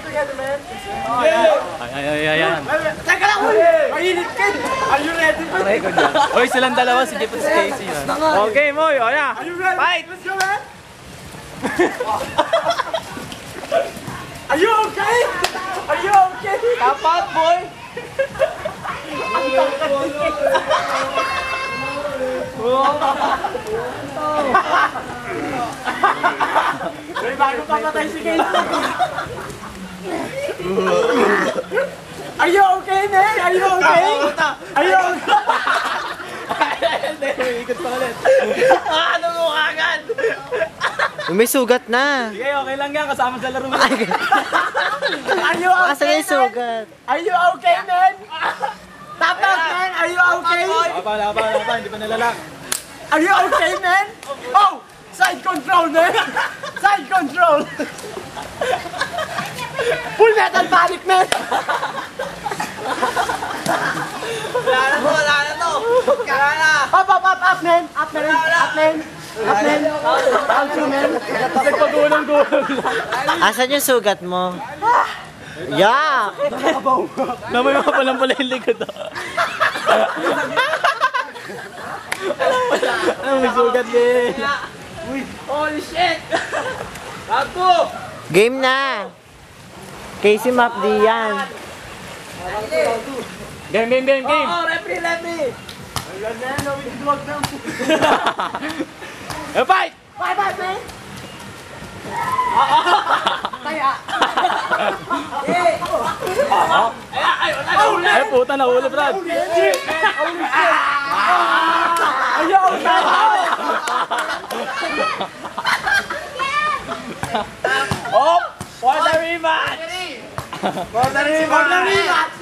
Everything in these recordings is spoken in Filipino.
together, man. Ayan. Teka lang, uy! Mainit ka! Are you ready? Record yan. Oy, silang dalawa, si Jeff at si Casey. Okay, Moy. O, yan. Are you ready? Fight! Let's go, man! Are you okay? Are you okay? Tap out, boy! May bago papatay si Casey. Are you okay, man? Are you okay? Are you okay? Ikot pa ulit. Ano mo agad? May sugat na. Sige, okay lang yan. Kasama sa laro. Are you okay, Asa yung sugat? Are you okay, man? Tap out, man. Are you okay? Lapa. Hindi pa nalalak. Are you okay, man? Oh! Side control, man! Side control! Full metal panic, man! Wala na to. Kaya na. Up, man! Up, man! Down to, man! Nagpagulong-gulong lang. Asan yung sugat mo? Yak! Namoy mga palang yung likod. May sugat din. Holy shit! Bago! Game na! Casey Map D yan. Game. Oh, referee! Ayan na, nawindwag na. Fight! Bye, man! Kaya! Ay, puta, nahuli, Brad. Ayaw! Oh! For the rematch! For the rematch!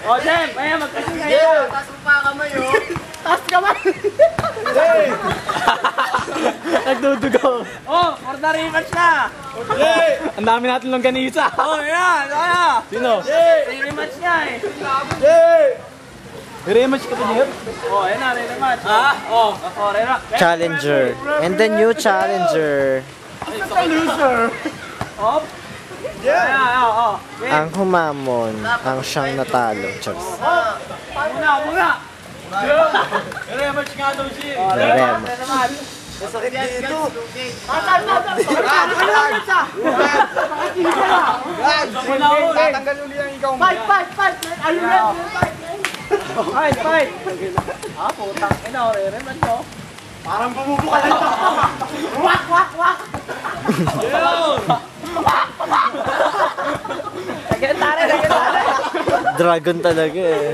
O, Jem, kaya magkasing kayo. Taas mo pa kamay, oh! Taas kamay! Nagdudugo. Oh, for the rematch na! Ang dami natin longganisa. Oh, yan! Sino? Rematch niya, eh! Rematch ka pa niya? Oh, ayan na, rematch. Oh, rematch. Challenger. And the new challenger. Loser! Oh! Yeah! Ang humamon. Ang siyang natalo. Charles. Muna! Rematch nga daw siya. Rematch. Masakit dito! Tatanggal ulit ang ikaw. Fight! Are you ready? Fight! Putang ina, rematch mo. Parang bumubuka lang ito. Wak! Nagkantara. Dragon talaga eh.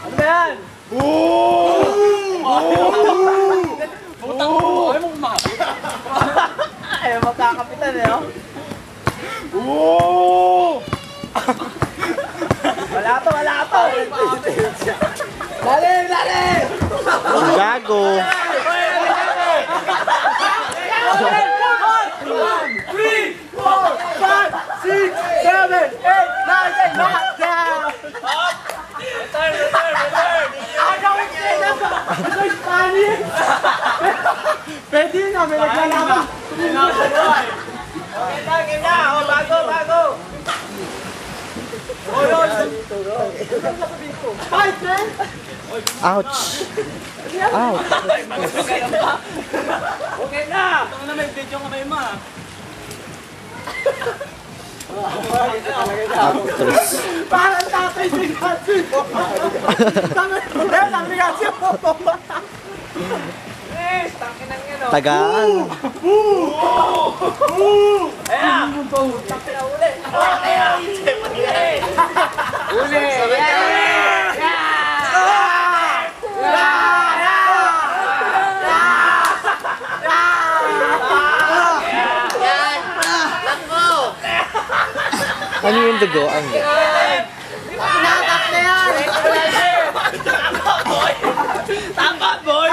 Ano ba yan? Putang mo. Ay mo kumapit. Ayaw magkakapitan eh, oh. Wala to. Dali! Ang gago. 6, 7, 8, 9, 10, lockdown! Return! Agawin sila sa Spanish! Pwede na, may naglalaban! Game na! O, bago! Fight, man! Ouch. Ouch. Okay na! Ito na may video ka kayo, ma. Actress. Parang tatay si Gassi! Ang Gassi mo! Chris, takinang yan, o! Tagaan. Ayan! Takin na uli! Uli! Ano yung dugo? Ang Natak na yan! Tap out, boy!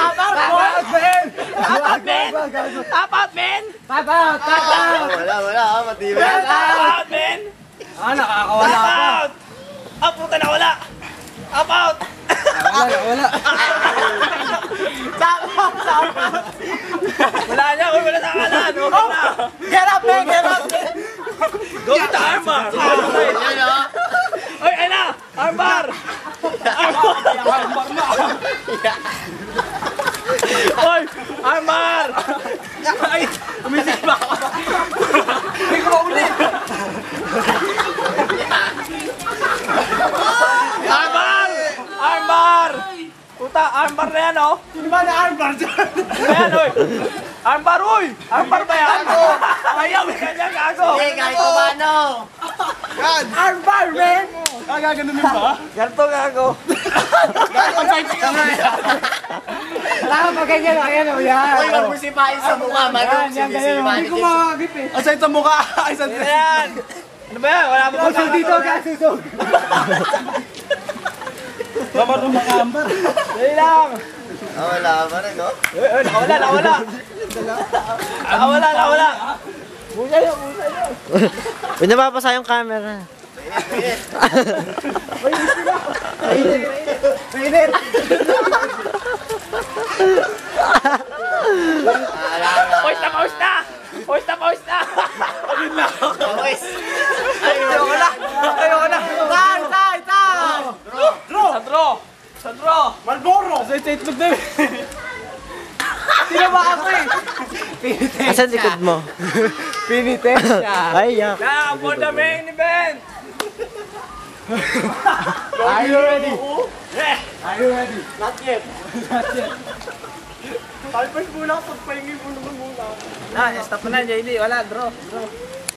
Wala. Matibay. Tap out, man! Nakakawala Tap ako! out! Ah, puta na wala! Tap out! Wala. Tap out! Wala niya, wala na wala! yan, okay na. Get up, man! Get up! Go with the armbar. Ay, ay na! Armbar! Oy! Armbar! Ay! Umisip ba? Hindi ko ulit! Armbar! Armbar! Puta, armbar na yan, oh! Sino ba na armbar dyan? Ayan, oy! Armbar, oy! Armbar ba yan? Ayaw, ganyan, gago! kahit kumano. Armbar, man! Gaganunin ba? Ganto, gago! Wala pa ganyan, ayan o yan. Uy, wag mo sipain sa mukha, Mano. Hindi ko makakagip eh. Asay sa mukha! Ay, sa yan! Ano ba yan? Wala pa ba? Susog dito, guys, susog. Kamarong makaambar. Dali lang! Wala ba rin, no? Nakawala, nakawala! Nakawala, nakawala! Busa yun, busa yun! Huwag napapasa yung camera. Mainit. Pawis na, pawis na! Pawis na, pawis na! Pagod na ako! Boys. Ayoko na! Ayoko na! Tay! Sa draw! Sa draw! Malboro! Sa itlog na yun! Sino ba ako eh? Asan likod mo? Pinites siya. Ay, yak. Now for the main event! Are you ready? Yeah! Are you ready? Not yet! Not yet. Palpas muna, pagpahingi mo naman muna. Na, stop na, JD. Wala, draw.